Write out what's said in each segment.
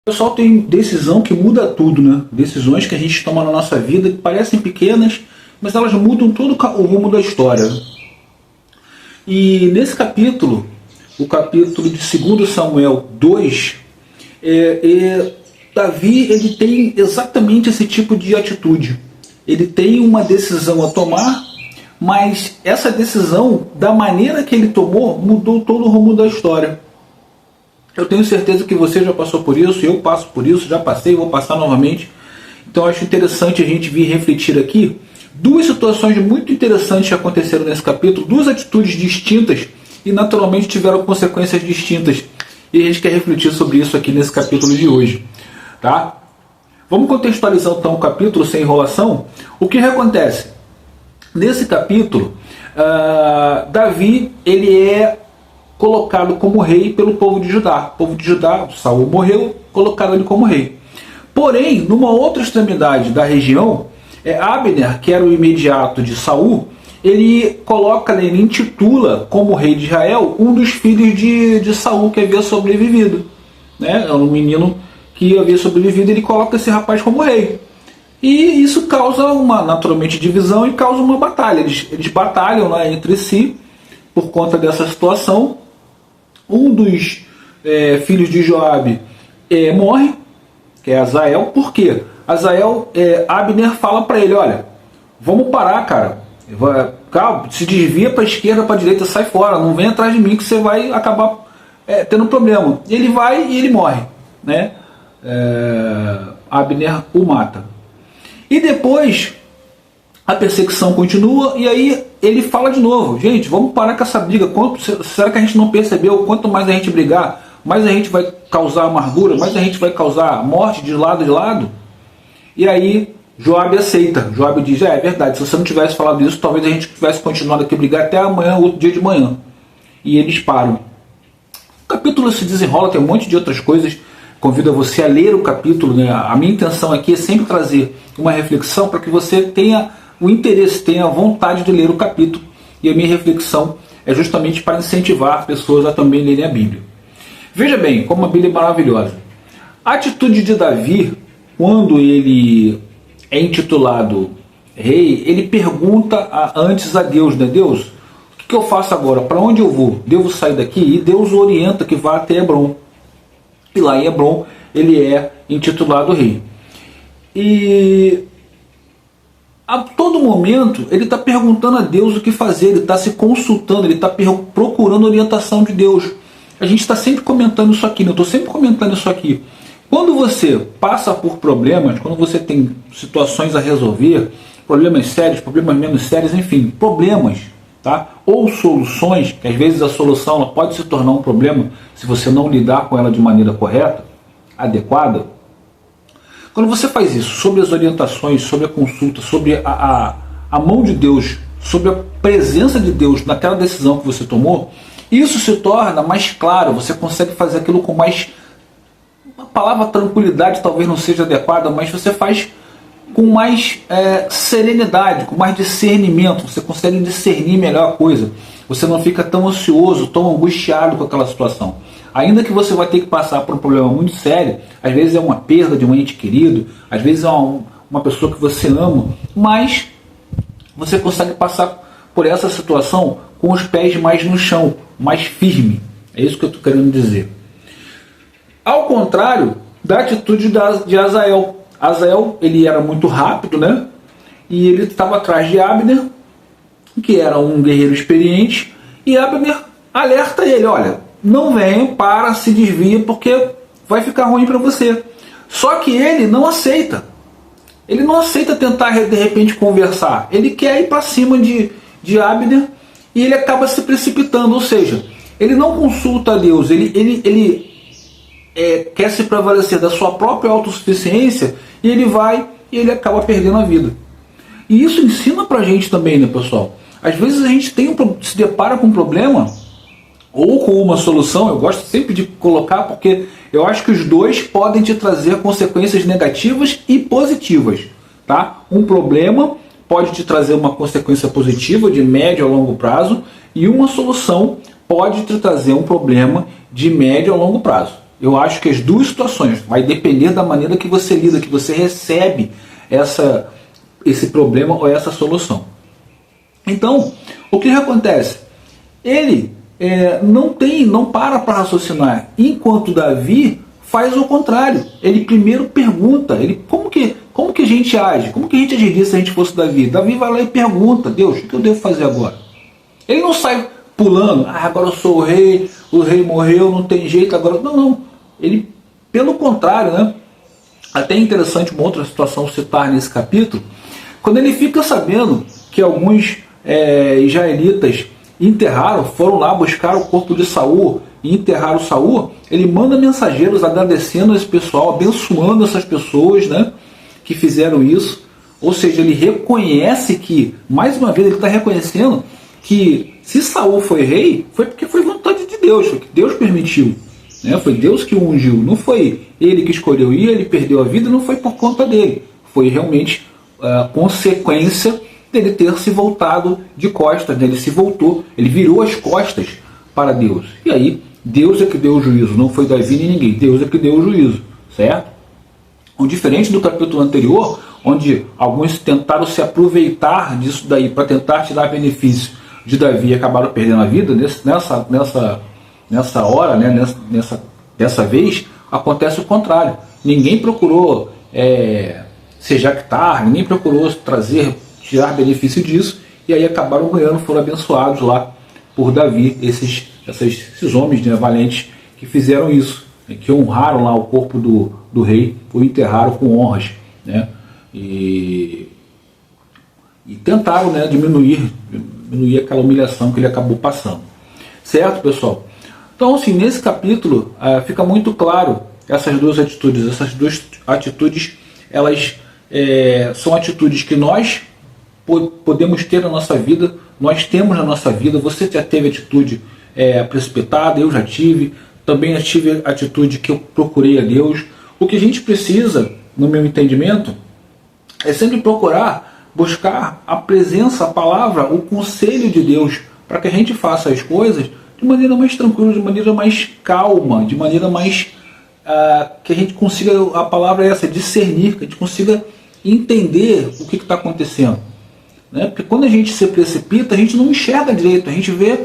O pessoal tem decisão que muda tudo, né? Decisões que a gente toma na nossa vida que parecem pequenas, mas elas mudam todo o rumo da história. E nesse capítulo, o capítulo de 2 Samuel 2, Davi ele tem exatamente esse tipo de atitude. Ele tem uma decisão a tomar, mas essa decisão, da maneira que ele tomou, mudou todo o rumo da história. Eu tenho certeza que você já passou por isso, eu passo por isso, já passei, vou passar novamente. Então acho interessante a gente vir refletir aqui duas situações muito interessantes que aconteceram nesse capítulo, duas atitudes distintas e naturalmente tiveram consequências distintas. E a gente quer refletir sobre isso aqui nesse capítulo de hoje. Tá? Vamos contextualizar então o capítulo sem enrolação. O que acontece? Nesse capítulo, Davi ele é colocado como rei pelo povo de Judá. O povo de Judá, Saul morreu, colocaram ele como rei. Porém, numa outra extremidade da região, Abner, que era o imediato de Saul, ele intitula como rei de Israel um dos filhos de Saul que havia sobrevivido. Né? Era um menino que havia sobrevivido, ele coloca esse rapaz como rei. E isso causa naturalmente, divisão e causa uma batalha. Eles batalham lá entre si por conta dessa situação. Um dos filhos de Joabe morre, que é Azael. Por quê? Abner fala para ele, olha, vamos parar, cara. Calma, se desvia para a esquerda, para a direita, sai fora. Não vem atrás de mim que você vai acabar tendo problema. Ele vai e ele morre. Né? Abner o mata. E depois a perseguição continua e aí ele fala de novo, gente, vamos parar com essa briga. Será que a gente não percebeu? Quanto mais a gente brigar, mais a gente vai causar amargura, mais a gente vai causar morte de lado. E aí Joabe aceita. Joabe diz, é verdade, se você não tivesse falado isso, talvez a gente tivesse continuado aqui a brigar até amanhã, outro dia de manhã. E eles param. O capítulo se desenrola, tem um monte de outras coisas. Convido você a ler o capítulo. Né? A minha intenção aqui é sempre trazer uma reflexão para que você tenha o interesse, tenha a vontade de ler o capítulo. E a minha reflexão é justamente para incentivar pessoas a também lerem a Bíblia. Veja bem, como a Bíblia é maravilhosa. A atitude de Davi, quando ele é intitulado rei, ele pergunta antes a Deus, né? Deus, o que eu faço agora? Para onde eu vou? Devo sair daqui? E Deus o orienta que vá até Hebrom. E lá em Hebrom ele é intitulado rei. E a todo momento ele está perguntando a Deus o que fazer, ele está se consultando, ele está procurando orientação de Deus. A gente está sempre comentando isso aqui, eu estou sempre comentando isso aqui. Quando você passa por problemas, quando você tem situações a resolver, problemas sérios, problemas menos sérios, enfim, problemas, tá? Ou soluções, que às vezes a solução ela pode se tornar um problema se você não lidar com ela de maneira correta, adequada. Quando você faz isso, sobre as orientações, sobre a consulta, sobre a mão de Deus, sobre a presença de Deus naquela decisão que você tomou, isso se torna mais claro, você consegue fazer aquilo com mais... A palavra tranquilidade talvez não seja adequada, mas você faz com mais serenidade, com mais discernimento, você consegue discernir melhor a coisa, você não fica tão ansioso, tão angustiado com aquela situação. Ainda que você vai ter que passar por um problema muito sério, às vezes é uma perda de um ente querido, às vezes é uma pessoa que você ama, mas você consegue passar por essa situação com os pés mais no chão, mais firme. É isso que eu estou querendo dizer. Ao contrário da atitude de Azael. Azael, ele era muito rápido, né? E ele estava atrás de Abner, que era um guerreiro experiente, e Abner alerta ele, olha, não venha, se desvia, porque vai ficar ruim para você. Só que ele não aceita. Ele não aceita tentar, de repente, conversar. Ele quer ir para cima de Abner e ele acaba se precipitando, ou seja, ele não consulta a Deus, ele quer se prevalecer da sua própria autossuficiência e ele vai e ele acaba perdendo a vida. E isso ensina pra gente também, né, pessoal? Às vezes a gente se depara com um problema ou com uma solução, eu gosto sempre de colocar porque eu acho que os dois podem te trazer consequências negativas e positivas. Tá? Um problema pode te trazer uma consequência positiva de médio a longo prazo e uma solução pode te trazer um problema de médio a longo prazo. Eu acho que as duas situações, vai depender da maneira que você lida, que você recebe esse problema ou essa solução. Então, o que acontece? Ele não para raciocinar, enquanto Davi faz o contrário. Ele primeiro pergunta, como que a gente age? Como que a gente agiria se a gente fosse Davi? Davi vai lá e pergunta, Deus, o que eu devo fazer agora? Ele não sai pulando, agora eu sou o rei morreu, não tem jeito agora. Não. Ele, pelo contrário, né? Até é interessante uma outra situação citar nesse capítulo, quando ele fica sabendo que alguns israelitas foram lá buscar o corpo de Saul e enterraram Saul, ele manda mensageiros agradecendo a esse pessoal, abençoando essas pessoas, né, que fizeram isso. Ou seja, ele reconhece que, mais uma vez, ele está reconhecendo que se Saul foi rei, foi porque foi vontade de Deus, foi que Deus permitiu. Foi Deus que o ungiu, não foi ele que escolheu ir, ele perdeu a vida, não foi por conta dele, foi realmente consequência dele ter se voltado de costas, né? Ele se voltou, ele virou as costas para Deus, e aí Deus é que deu o juízo, não foi Davi nem ninguém, Deus é que deu o juízo, certo? Diferente do capítulo anterior, onde alguns tentaram se aproveitar disso daí para tentar tirar benefício de Davi e acabaram perdendo a vida, nessa hora, né, dessa vez, acontece o contrário. Ninguém procurou se jactar, ninguém procurou tirar benefício disso, e aí acabaram ganhando, foram abençoados lá por Davi, esses homens, né, valentes, que fizeram isso, né, que honraram lá o corpo do rei, o enterraram com honras, né, e tentaram, né, diminuir aquela humilhação que ele acabou passando. Certo, pessoal? Então, assim, nesse capítulo fica muito claro essas duas atitudes. Essas duas atitudes, elas são atitudes que nós podemos ter na nossa vida, nós temos na nossa vida. Você já teve atitude precipitada, eu já tive. Também já tive atitude que eu procurei a Deus. O que a gente precisa, no meu entendimento, é sempre buscar a presença, a palavra, o conselho de Deus, para que a gente faça as coisas de maneira mais tranquila, de maneira mais calma, de maneira mais que a gente consiga, a palavra é essa, discernir, que a gente consiga entender o que está acontecendo, né? Porque quando a gente se precipita, a gente não enxerga direito, a gente vê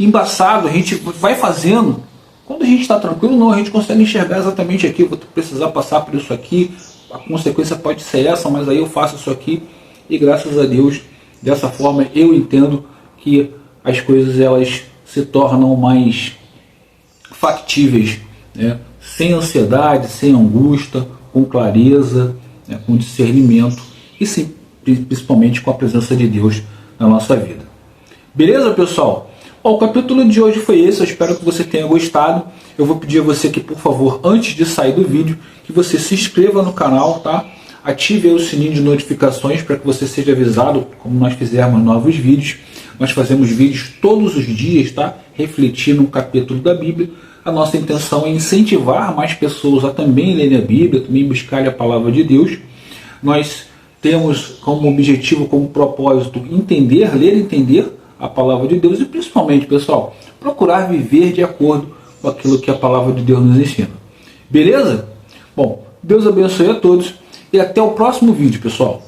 embaçado, a gente vai fazendo. Quando a gente está tranquilo, não, a gente consegue enxergar exatamente aqui, eu vou precisar passar por isso aqui, a consequência pode ser essa, mas aí eu faço isso aqui, e graças a Deus, dessa forma eu entendo que as coisas elas se tornam mais factíveis, né? Sem ansiedade, sem angústia, com clareza, né? Com discernimento e sim, principalmente com a presença de Deus na nossa vida. Beleza, pessoal? O capítulo de hoje foi esse, eu espero que você tenha gostado. Eu vou pedir a você que, por favor, antes de sair do vídeo, que você se inscreva no canal, tá? Ative aí o sininho de notificações para que você seja avisado quando nós fizermos novos vídeos. Nós fazemos vídeos todos os dias, tá? Refletindo um capítulo da Bíblia. A nossa intenção é incentivar mais pessoas a também lerem a Bíblia, também buscarem a palavra de Deus. Nós temos como objetivo, como propósito, ler e entender a palavra de Deus e principalmente, pessoal, procurar viver de acordo com aquilo que a palavra de Deus nos ensina. Beleza? Bom, Deus abençoe a todos e até o próximo vídeo, pessoal.